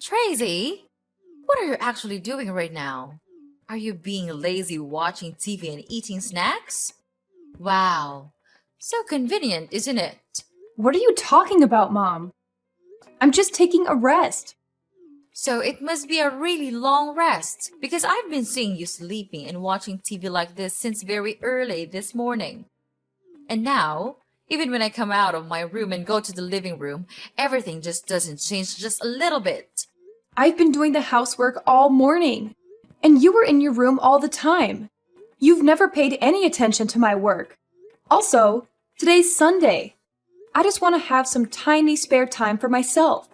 Tracy, what are you actually doing right now? Are you being lazy watching TV and eating snacks? Wow, so convenient, isn't it? What are you talking about, Mom? I'm just taking a rest. So it must be a really long rest because I've been seeing you sleeping and watching TV like this since very early this morning. And now, even when I come out of my room and go to the living room, everything just doesn't change just a little bit. I've been doing the housework all morning, and you were in your room all the time. You've never paid any attention to my work. Also, today's Sunday. I just want to have some tiny spare time for myself.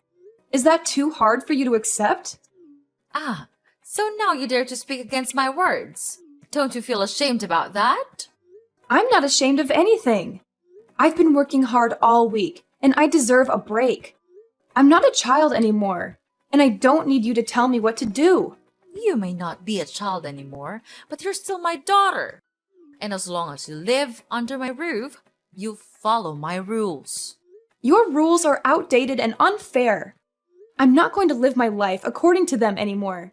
Is that too hard for you to accept? Ah, so now you dare to speak against my words. Don't you feel ashamed about that? I'm not ashamed of anything. I've been working hard all week, and I deserve a break. I'm not a child anymore, and I don't need you to tell me what to do. You may not be a child anymore, but you're still my daughter. And as long as you live under my roof, you follow my rules. Your rules are outdated and unfair. I'm not going to live my life according to them anymore.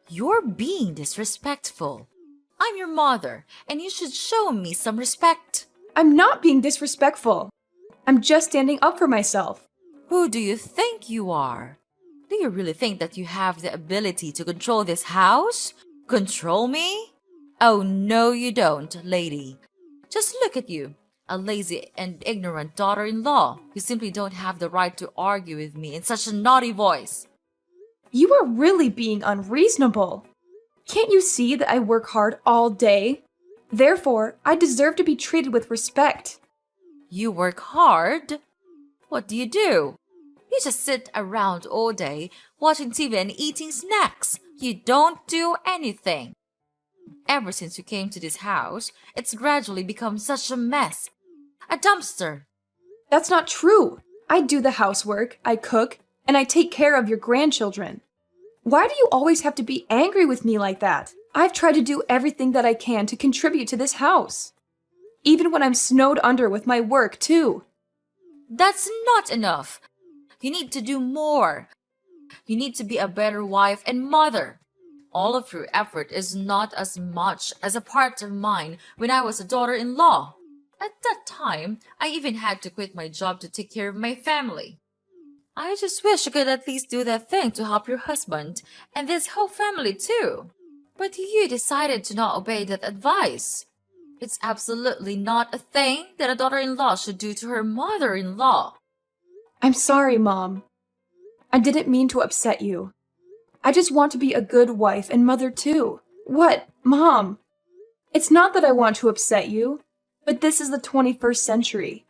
You're being disrespectful. I'm your mother, and you should show me some respect. I'm not being disrespectful. I'm just standing up for myself. Who do you think you are? Do you really think that you have the ability to control this house? Control me? Oh, no, you don't, lady. Just look at you, a lazy and ignorant daughter-in-law. You simply don't have the right to argue with me in such a naughty voice. You are really being unreasonable. Can't you see that I work hard all day? Therefore, I deserve to be treated with respect. You work hard? What do? You just sit around all day watching TV and eating snacks. You don't do anything. Ever since you came to this house, it's gradually become such a mess. A dumpster. That's not true. I do the housework, I cook, and I take care of your grandchildren. Why do you always have to be angry with me like that? I've tried to do everything that I can to contribute to this house. Even when I'm snowed under with my work, too. That's not enough. You need to do more. You need to be a better wife and mother. All of your effort is not as much as a part of mine when I was a daughter-in-law. At that time, I even had to quit my job to take care of my family. I just wish you could at least do that thing to help your husband and this whole family too. But you decided to not obey that advice. It's absolutely not a thing that a daughter-in-law should do to her mother-in-law. I'm sorry, Mom. I didn't mean to upset you. I just want to be a good wife and mother too. What, Mom? It's not that I want to upset you, but this is the 21st century.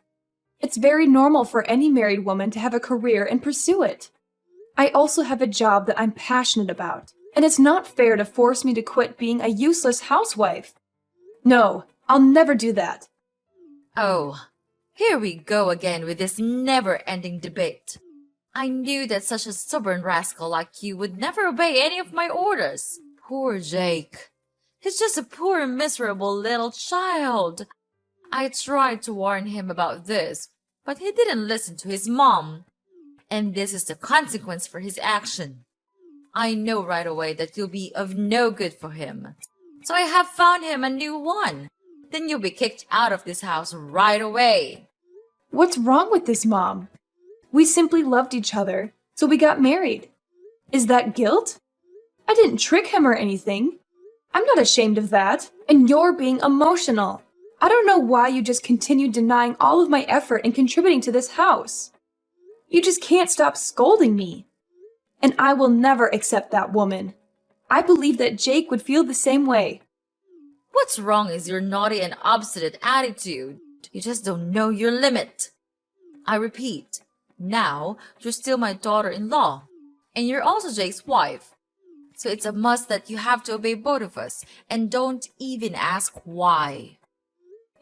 It's very normal for any married woman to have a career and pursue it. I also have a job that I'm passionate about, and it's not fair to force me to quit being a useless housewife. No, I'll never do that. Oh, here we go again with this never-ending debate. I knew that such a stubborn rascal like you would never obey any of my orders. Poor Jake. He's just a poor, miserable little child. I tried to warn him about this, but he didn't listen to his mom. And this is the consequence for his action. I know right away that you'll be of no good for him. So I have found him a new one. Then you'll be kicked out of this house right away. What's wrong with this, Mom? We simply loved each other, so we got married. Is that guilt? I didn't trick him or anything. I'm not ashamed of that, and you're being emotional. I don't know why you just continue denying all of my effort in contributing to this house. You just can't stop scolding me. And I will never accept that woman. I believe that Jake would feel the same way. What's wrong is your naughty and obstinate attitude. You just don't know your limit. I repeat, now you're still my daughter-in-law, and you're also Jake's wife. So it's a must that you have to obey both of us, and don't even ask why.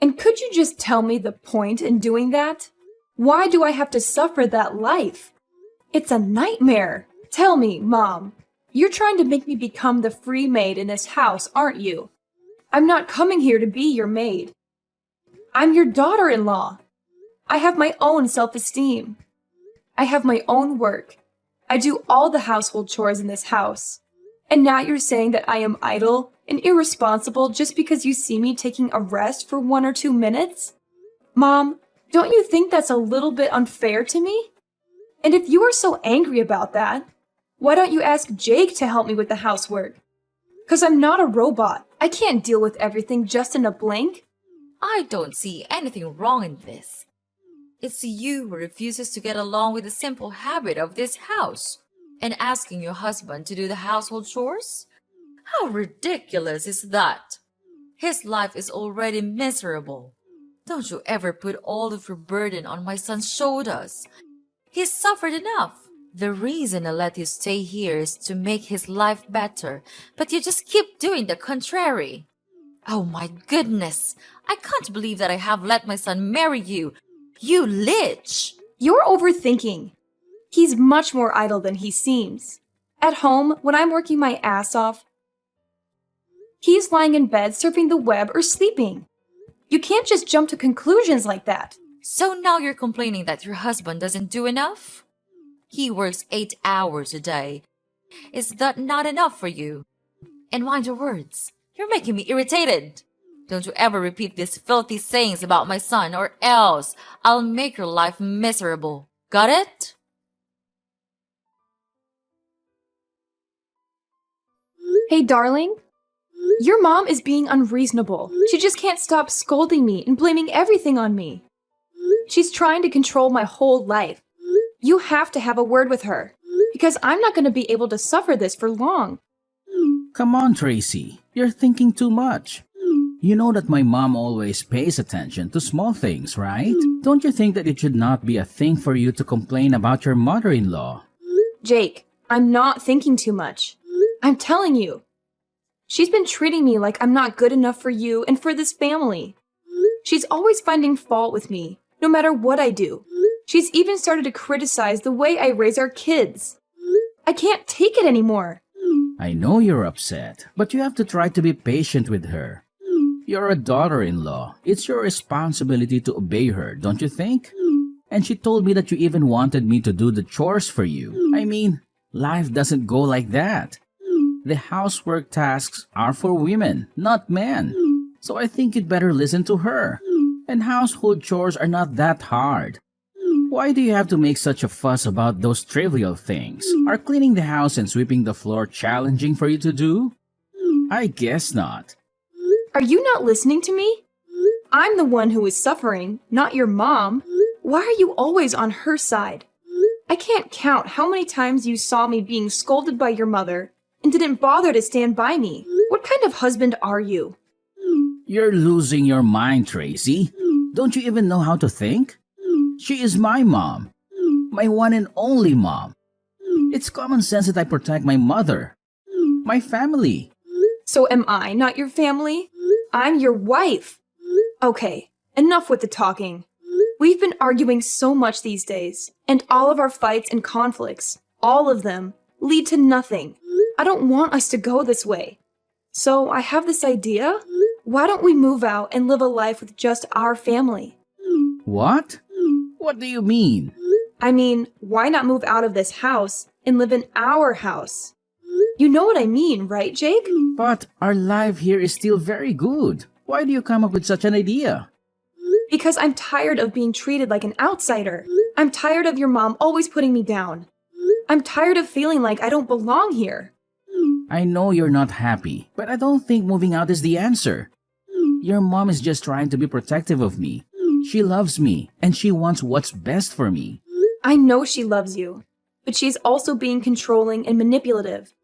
And could you just tell me the point in doing that? Why do I have to suffer that life? It's a nightmare. Tell me, Mom. You're trying to make me become the free maid in this house, aren't you? I'm not coming here to be your maid. I'm your daughter-in-law. I have my own self-esteem. I have my own work. I do all the household chores in this house. And now you're saying that I am idle and irresponsible just because you see me taking a rest for 1 or 2 minutes? Mom, don't you think that's a little bit unfair to me? And if you are so angry about that, why don't you ask Jake to help me with the housework? 'Cause I'm not a robot. I can't deal with everything just in a blink. I don't see anything wrong in this. It's you who refuses to get along with the simple habit of this house and asking your husband to do the household chores? How ridiculous is that? His life is already miserable. Don't you ever put all of your burden on my son's shoulders. He's suffered enough. The reason I let you stay here is to make his life better, but you just keep doing the contrary. Oh my goodness, I can't believe that I have let my son marry you. You lich! You're overthinking. He's much more idle than he seems. At home, when I'm working my ass off, he's lying in bed surfing the web or sleeping. You can't just jump to conclusions like that. So now you're complaining that your husband doesn't do enough? He works 8 hours a day. Is that not enough for you? And mind your words. You're making me irritated. Don't you ever repeat these filthy sayings about my son, or else I'll make your life miserable. Got it? Hey, darling. Your mom is being unreasonable. She just can't stop scolding me and blaming everything on me. She's trying to control my whole life. You have to have a word with her, because I'm not going to be able to suffer this for long. Come on, Tracy. You're thinking too much. You know that my mom always pays attention to small things, right? Don't you think that it should not be a thing for you to complain about your mother-in-law? Jake, I'm not thinking too much. I'm telling you. She's been treating me like I'm not good enough for you and for this family. She's always finding fault with me, no matter what I do. She's even started to criticize the way I raise our kids. I can't take it anymore. I know you're upset, but you have to try to be patient with her. You're a daughter-in-law. It's your responsibility to obey her, don't you think? And she told me that you even wanted me to do the chores for you. I mean, life doesn't go like that. The housework tasks are for women, not men. So I think you'd better listen to her. And household chores are not that hard. Why do you have to make such a fuss about those trivial things? Are cleaning the house and sweeping the floor challenging for you to do? I guess not. Are you not listening to me? I'm the one who is suffering, not your mom. Why are you always on her side? I can't count how many times you saw me being scolded by your mother and didn't bother to stand by me. What kind of husband are you? You're losing your mind, Tracy. Don't you even know how to think? She is my mom. My one and only mom. It's common sense that I protect my mother. My family. So am I not your family? I'm your wife. Okay, enough with the talking. We've been arguing so much these days, and all of our fights and conflicts, all of them, lead to nothing. I don't want us to go this way. So I have this idea. Why don't we move out and live a life with just our family? What? What do you mean? I mean, why not move out of this house and live in our house? You know what I mean, right, Jake? But our life here is still very good. Why do you come up with such an idea? Because I'm tired of being treated like an outsider. I'm tired of your mom always putting me down. I'm tired of feeling like I don't belong here. I know you're not happy, but I don't think moving out is the answer. Your mom is just trying to be protective of me. She loves me, and she wants what's best for me. I know she loves you, but she's also being controlling and manipulative.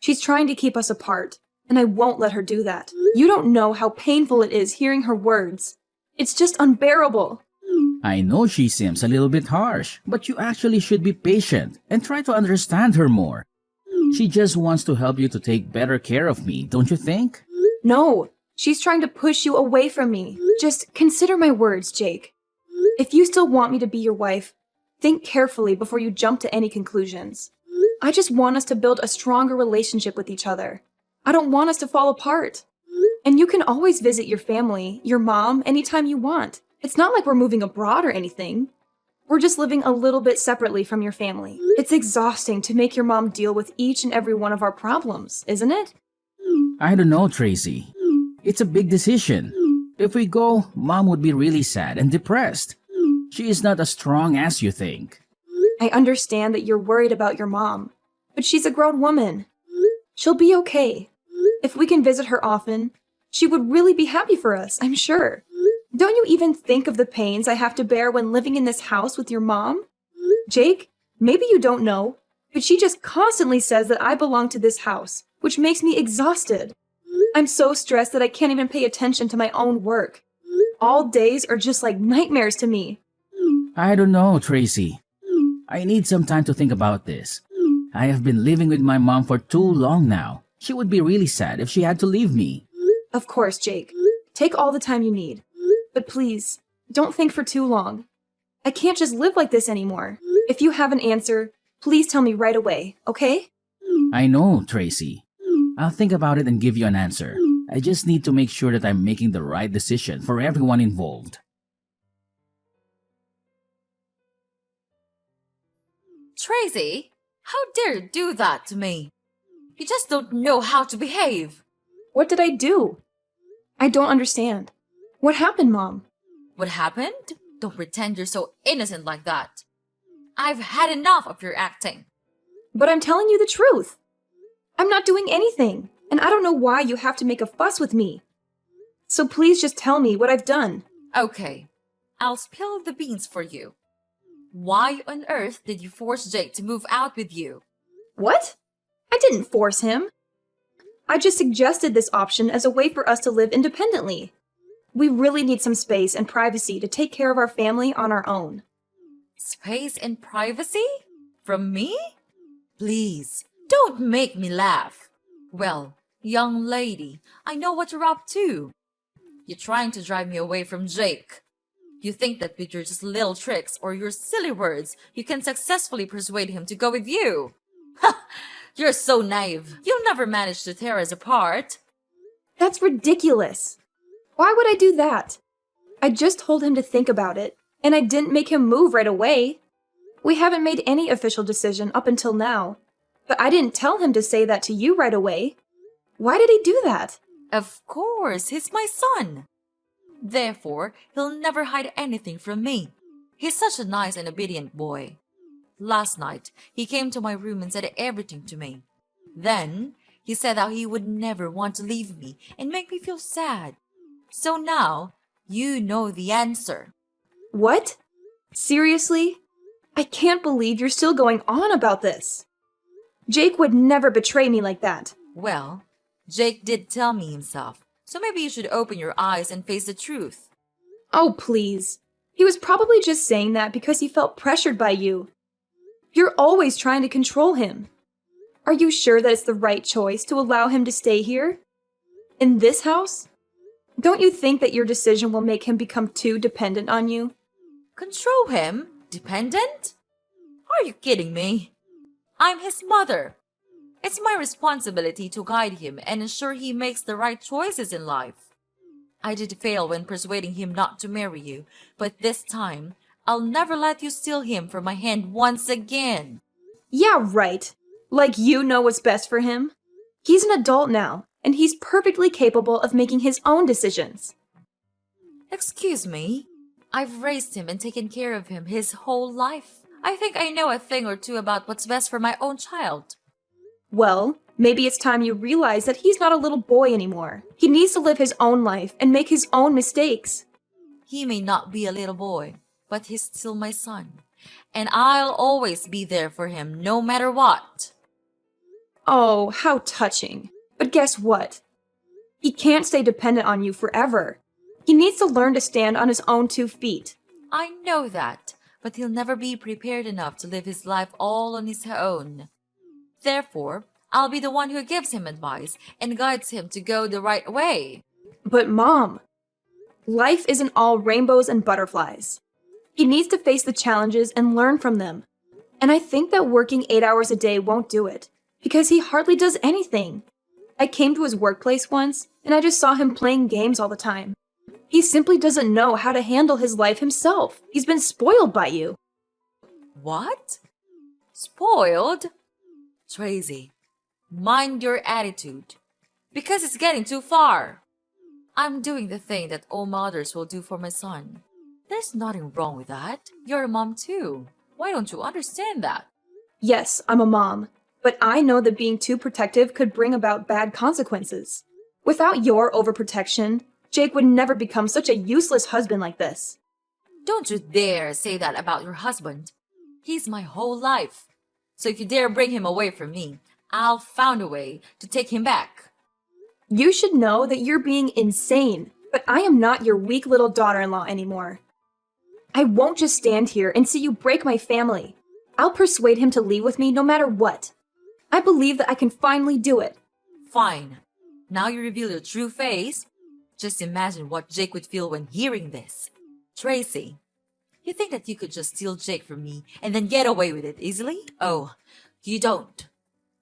She's trying to keep us apart, and I won't let her do that. You don't know how painful it is hearing her words. It's just unbearable. I know she seems a little bit harsh, but you actually should be patient and try to understand her more. She just wants to help you to take better care of me, don't you think? No, she's trying to push you away from me. Just consider my words, Jake. If you still want me to be your wife, think carefully before you jump to any conclusions. I just want us to build a stronger relationship with each other. I don't want us to fall apart. And you can always visit your family, your mom, anytime you want. It's not like we're moving abroad or anything. We're just living a little bit separately from your family. It's exhausting to make your mom deal with each and every one of our problems, isn't it? I don't know, Tracy. It's a big decision. If we go, Mom would be really sad and depressed. She is not as strong as you think. I understand that you're worried about your mom, but she's a grown woman. She'll be okay. If we can visit her often, she would really be happy for us, I'm sure. Don't you even think of the pains I have to bear when living in this house with your mom? Jake, maybe you don't know, but she just constantly says that I belong to this house, which makes me exhausted. I'm so stressed that I can't even pay attention to my own work. All days are just like nightmares to me. I don't know, Tracy. I need some time to think about this. I have been living with my mom for too long now. She would be really sad if she had to leave me. Of course, Jake. Take all the time you need. But please, don't think for too long. I can't just live like this anymore. If you have an answer, please tell me right away, okay? I know, Tracy. I'll think about it and give you an answer. I just need to make sure that I'm making the right decision for everyone involved. Tracy, how dare you do that to me? You just don't know how to behave. What did I do? I don't understand. What happened, Mom? What happened? Don't pretend you're so innocent like that. I've had enough of your acting. But I'm telling you the truth. I'm not doing anything, and I don't know why you have to make a fuss with me. So please just tell me what I've done. Okay, I'll spill the beans for you. Why on earth did you force Jake to move out with you? What? I didn't force him. I just suggested this option as a way for us to live independently. We really need some space and privacy to take care of our family on our own. Space and privacy? From me? Please, don't make me laugh. Well, young lady, I know what you're up to. You're trying to drive me away from Jake. You think that with your just little tricks or your silly words, you can successfully persuade him to go with you. Ha! You're so naive. You'll never manage to tear us apart. That's ridiculous. Why would I do that? I just told him to think about it, and I didn't make him move right away. We haven't made any official decision up until now, but I didn't tell him to say that to you right away. Why did he do that? Of course, he's my son. Therefore, he'll never hide anything from me. He's such a nice and obedient boy. Last night, he came to my room and said everything to me. Then, he said how he would never want to leave me and make me feel sad. So now, you know the answer. What? Seriously? I can't believe you're still going on about this. Jake would never betray me like that. Well, Jake did tell me himself, so maybe you should open your eyes and face the truth. Oh, please. He was probably just saying that because he felt pressured by you. You're always trying to control him. Are you sure that it's the right choice to allow him to stay here? In this house? Don't you think that your decision will make him become too dependent on you? Control him? Dependent? Are you kidding me? I'm his mother. It's my responsibility to guide him and ensure he makes the right choices in life. I did fail when persuading him not to marry you, but this time, I'll never let you steal him from my hand once again. Yeah, right. Like you know what's best for him. He's an adult now, and he's perfectly capable of making his own decisions. Excuse me? I've raised him and taken care of him his whole life. I think I know a thing or two about what's best for my own child. Well, maybe it's time you realize that he's not a little boy anymore. He needs to live his own life and make his own mistakes. He may not be a little boy, but he's still my son. And I'll always be there for him, no matter what. Oh, how touching. But guess what? He can't stay dependent on you forever. He needs to learn to stand on his own 2 feet. I know that, but he'll never be prepared enough to live his life all on his own. Therefore, I'll be the one who gives him advice and guides him to go the right way. But Mom, life isn't all rainbows and butterflies. He needs to face the challenges and learn from them. And I think that working 8 hours a day won't do it, because he hardly does anything. I came to his workplace once, and I just saw him playing games all the time. He simply doesn't know how to handle his life himself. He's been spoiled by you. What? Spoiled? Tracy, mind your attitude. Because it's getting too far. I'm doing the thing that all mothers will do for my son. There's nothing wrong with that. You're a mom too. Why don't you understand that? Yes, I'm a mom, but I know that being too protective could bring about bad consequences. Without your overprotection, Jake would never become such a useless husband like this. Don't you dare say that about your husband. He's my whole life. So if you dare bring him away from me, I'll find a way to take him back. You should know that you're being insane, but I am not your weak little daughter-in-law anymore. I won't just stand here and see you break my family. I'll persuade him to leave with me no matter what. I believe that I can finally do it. Fine. Now you reveal your true face. Just imagine what Jake would feel when hearing this. Tracy, you think that you could just steal Jake from me and then get away with it easily? Oh, you don't.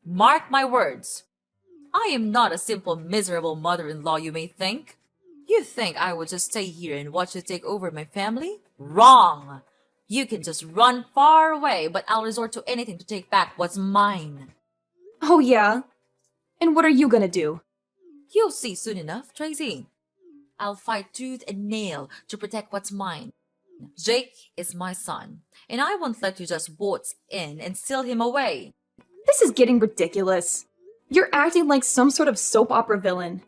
Mark my words. I am not a simple, miserable mother-in-law you may think. You think I would just stay here and watch you take over my family? Wrong! You can just run far away, but I'll resort to anything to take back what's mine. Oh yeah? And what are you gonna do? You'll see soon enough, Tracy. I'll fight tooth and nail to protect what's mine. Jake is my son, and I won't let you just waltz in and steal him away. This is getting ridiculous. You're acting like some sort of soap opera villain.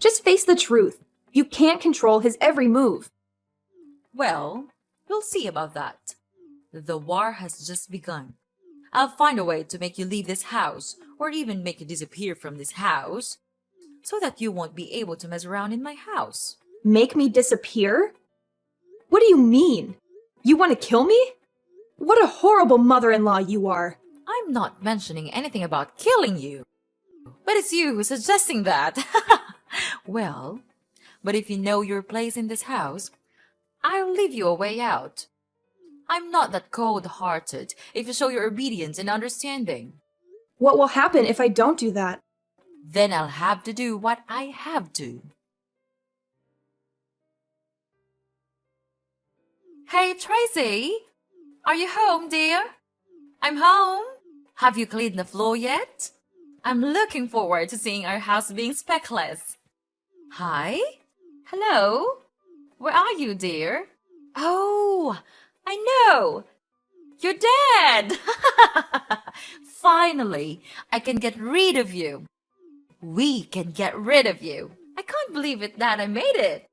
Just face the truth. You can't control his every move. Well, we'll see about that. The war has just begun. I'll find a way to make you leave this house, or even make you disappear from this house, so that you won't be able to mess around in my house. Make me disappear? What do you mean? You want to kill me? What a horrible mother-in-law you are. I'm not mentioning anything about killing you. But it's you who's suggesting that. Well, but if you know your place in this house, I'll leave you a way out. I'm not that cold-hearted if you show your obedience and understanding. What will happen if I don't do that? Then I'll have to do what I have to. Hey, Tracy! Are you home, dear? I'm home. Have you cleaned the floor yet? I'm looking forward to seeing our house being speckless. Hi? Hello? Where are you, dear? Oh, I know! You're dead! Finally, I can get rid of you. We can get rid of you. I can't believe it that I made it.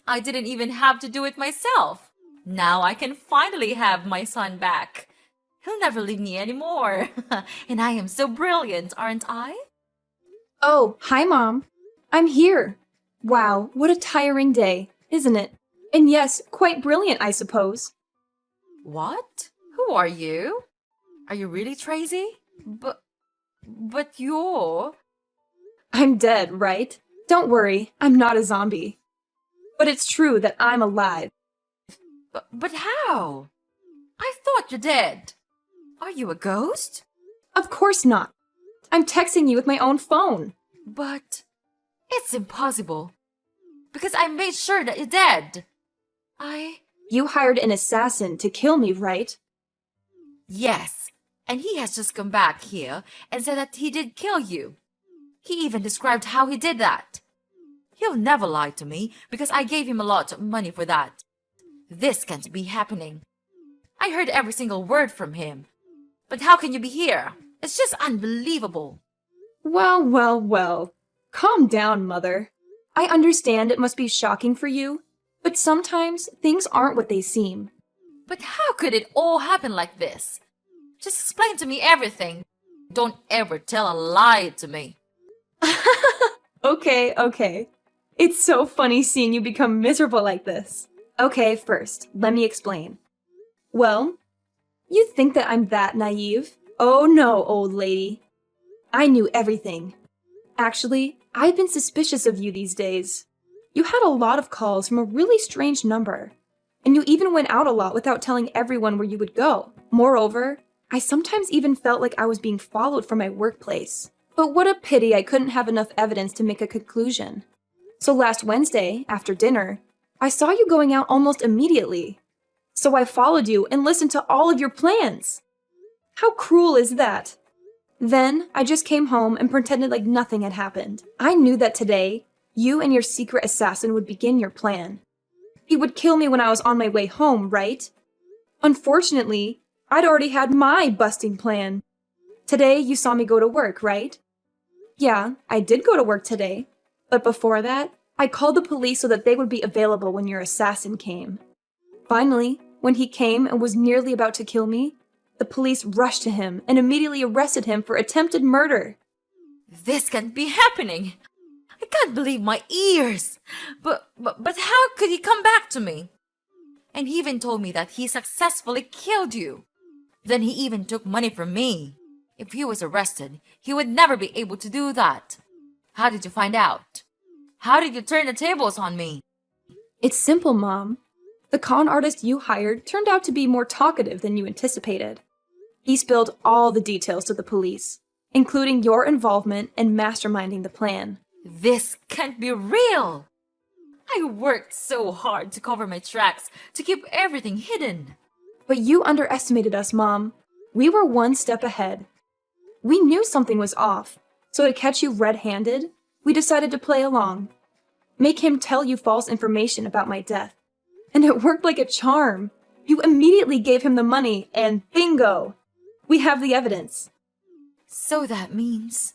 I didn't even have to do it myself. Now I can finally have my son back. He'll never leave me anymore. And I am so brilliant, aren't I? Oh, hi, Mom. I'm here. Wow, what a tiring day, isn't it? And yes, quite brilliant, I suppose. What? Who are you? Are you really Tracy? But you're... I'm dead, right? Don't worry, I'm not a zombie. But it's true that I'm alive. But how? I thought you're dead. Are you a ghost? Of course not. I'm texting you with my own phone. But it's impossible. Because I made sure that you're dead. You hired an assassin to kill me, right? Yes, and he has just come back here and said that he did kill you. He even described how he did that. He'll never lie to me because I gave him a lot of money for that. This can't be happening. I heard every single word from him. But how can you be here? It's just unbelievable. Well, well, well. Calm down, Mother. I understand it must be shocking for you, but sometimes things aren't what they seem. But how could it all happen like this? Just explain to me everything. Don't ever tell a lie to me. Okay. It's so funny seeing you become miserable like this. Okay, first, let me explain. Well, you think that I'm that naive? Oh no, old lady. I knew everything. Actually, I've been suspicious of you these days. You had a lot of calls from a really strange number, and you even went out a lot without telling everyone where you would go. Moreover, I sometimes even felt like I was being followed from my workplace. But what a pity I couldn't have enough evidence to make a conclusion. So last Wednesday, after dinner, I saw you going out almost immediately. So I followed you and listened to all of your plans. How cruel is that? Then I just came home and pretended like nothing had happened. I knew that today, you and your secret assassin would begin your plan. He would kill me when I was on my way home, right? Unfortunately, I'd already had my busting plan. Today you saw me go to work, right? Yeah, I did go to work today. But before that, I called the police so that they would be available when your assassin came. Finally, when he came and was nearly about to kill me, the police rushed to him and immediately arrested him for attempted murder. This can't be happening. I can't believe my ears. But how could he come back to me? And he even told me that he successfully killed you. Then he even took money from me. If he was arrested, he would never be able to do that. How did you find out? How did you turn the tables on me? It's simple, Mom. The con artist you hired turned out to be more talkative than you anticipated. He spilled all the details to the police, including your involvement in masterminding the plan. This can't be real. I worked so hard to cover my tracks, to keep everything hidden. But you underestimated us, Mom. We were one step ahead. We knew something was off, so to catch you red-handed, we decided to play along. Make him tell you false information about my death. And it worked like a charm. You immediately gave him the money, and bingo! We have the evidence. So that means...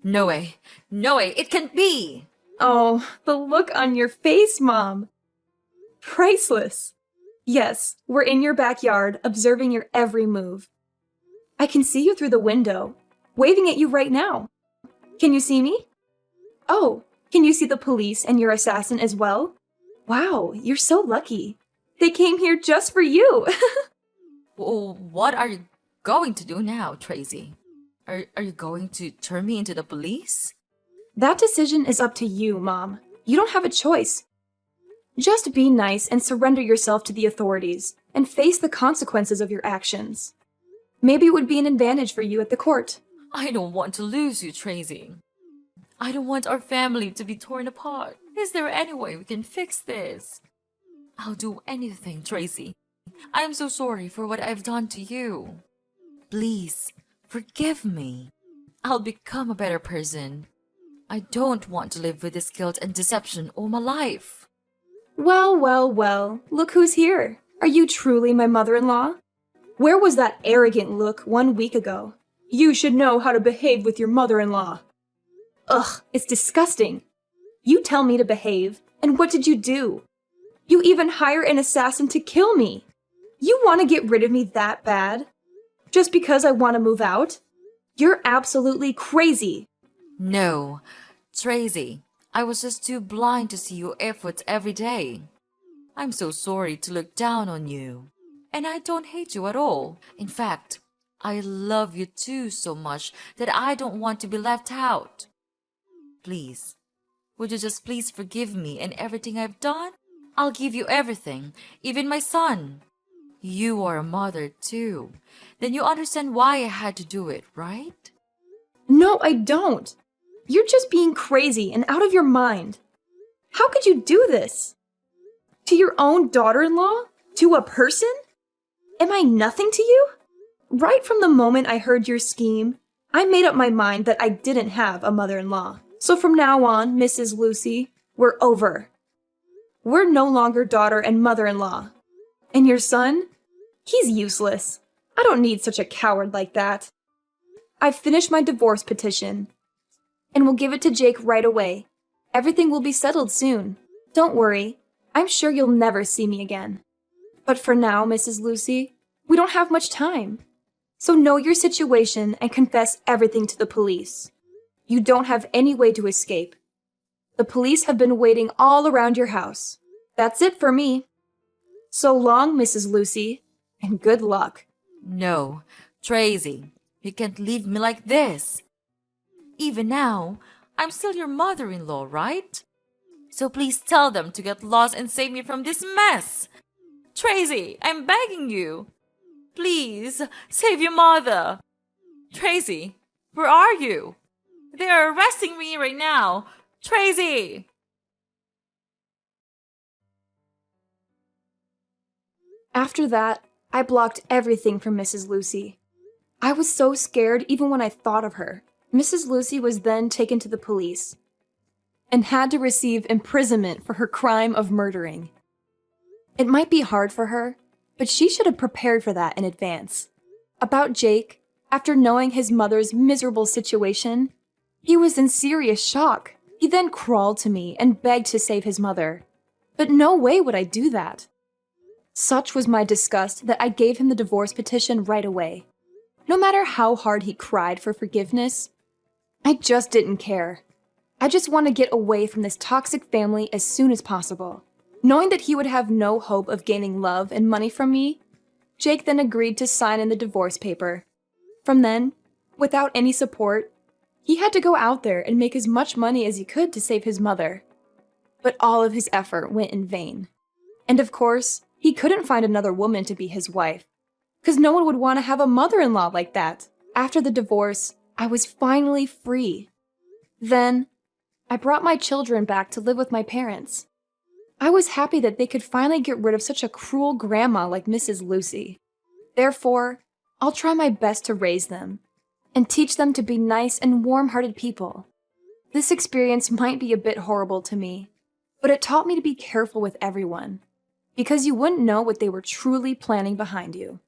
No way, it can't be! Oh, the look on your face, Mom. Priceless. Yes, we're in your backyard, observing your every move. I can see you through the window, waving at you right now. Can you see me? Oh, can you see the police and your assassin as well? Wow, you're so lucky. They came here just for you. Well, what are you going to do now, Tracy? Are you going to turn me into the police? That decision is up to you, Mom. You don't have a choice. Just be nice and surrender yourself to the authorities and face the consequences of your actions. Maybe it would be an advantage for you at the court. I don't want to lose you, Tracy. I don't want our family to be torn apart. Is there any way we can fix this? I'll do anything, Tracy. I am so sorry for what I've done to you. Please, forgive me. I'll become a better person. I don't want to live with this guilt and deception all my life. Well, look who's here. Are you truly my mother-in-law? Where was that arrogant look 1 week ago? You should know how to behave with your mother-in-law. Ugh, it's disgusting. You tell me to behave, and what did you do? You even hire an assassin to kill me. You want to get rid of me that bad? Just because I want to move out? You're absolutely crazy. No, Tracy, I was just too blind to see your efforts every day. I'm so sorry to look down on you. And I don't hate you at all. In fact, I love you too so much that I don't want to be left out. Please, would you just please forgive me and everything I've done? I'll give you everything, even my son. You are a mother too. Then you understand why I had to do it, right? No, I don't. You're just being crazy and out of your mind. How could you do this? To your own daughter-in-law? To a person? Am I nothing to you? Right from the moment I heard your scheme, I made up my mind that I didn't have a mother-in-law. So from now on, Mrs. Lucy, we're over. We're no longer daughter and mother-in-law. And your son? He's useless. I don't need such a coward like that. I've finished my divorce petition, and we'll give it to Jake right away. Everything will be settled soon. Don't worry. I'm sure you'll never see me again. But for now, Mrs. Lucy, we don't have much time. So know your situation and confess everything to the police. You don't have any way to escape. The police have been waiting all around your house. That's it for me. So long, Mrs. Lucy, and good luck. No, Tracy, you can't leave me like this. Even now, I'm still your mother-in-law, right? So please tell them to get lost and save me from this mess. Tracy, I'm begging you. Please, save your mother. Tracy, where are you? They are arresting me right now. Tracy! After that, I blocked everything from Mrs. Lucy. I was so scared even when I thought of her. Mrs. Lucy was then taken to the police and had to receive imprisonment for her crime of murdering. It might be hard for her, but she should have prepared for that in advance. About Jake, after knowing his mother's miserable situation, he was in serious shock. He then crawled to me and begged to save his mother. But no way would I do that. Such was my disgust that I gave him the divorce petition right away. No matter how hard he cried for forgiveness, I just didn't care. I just want to get away from this toxic family as soon as possible. Knowing that he would have no hope of gaining love and money from me, Jake then agreed to sign in the divorce paper. From then, without any support, he had to go out there and make as much money as he could to save his mother. But all of his effort went in vain. And of course, he couldn't find another woman to be his wife, because no one would want to have a mother-in-law like that. After the divorce, I was finally free. Then, I brought my children back to live with my parents. I was happy that they could finally get rid of such a cruel grandma like Mrs. Lucy. Therefore, I'll try my best to raise them and teach them to be nice and warm-hearted people. This experience might be a bit horrible to me, but it taught me to be careful with everyone, because you wouldn't know what they were truly planning behind you.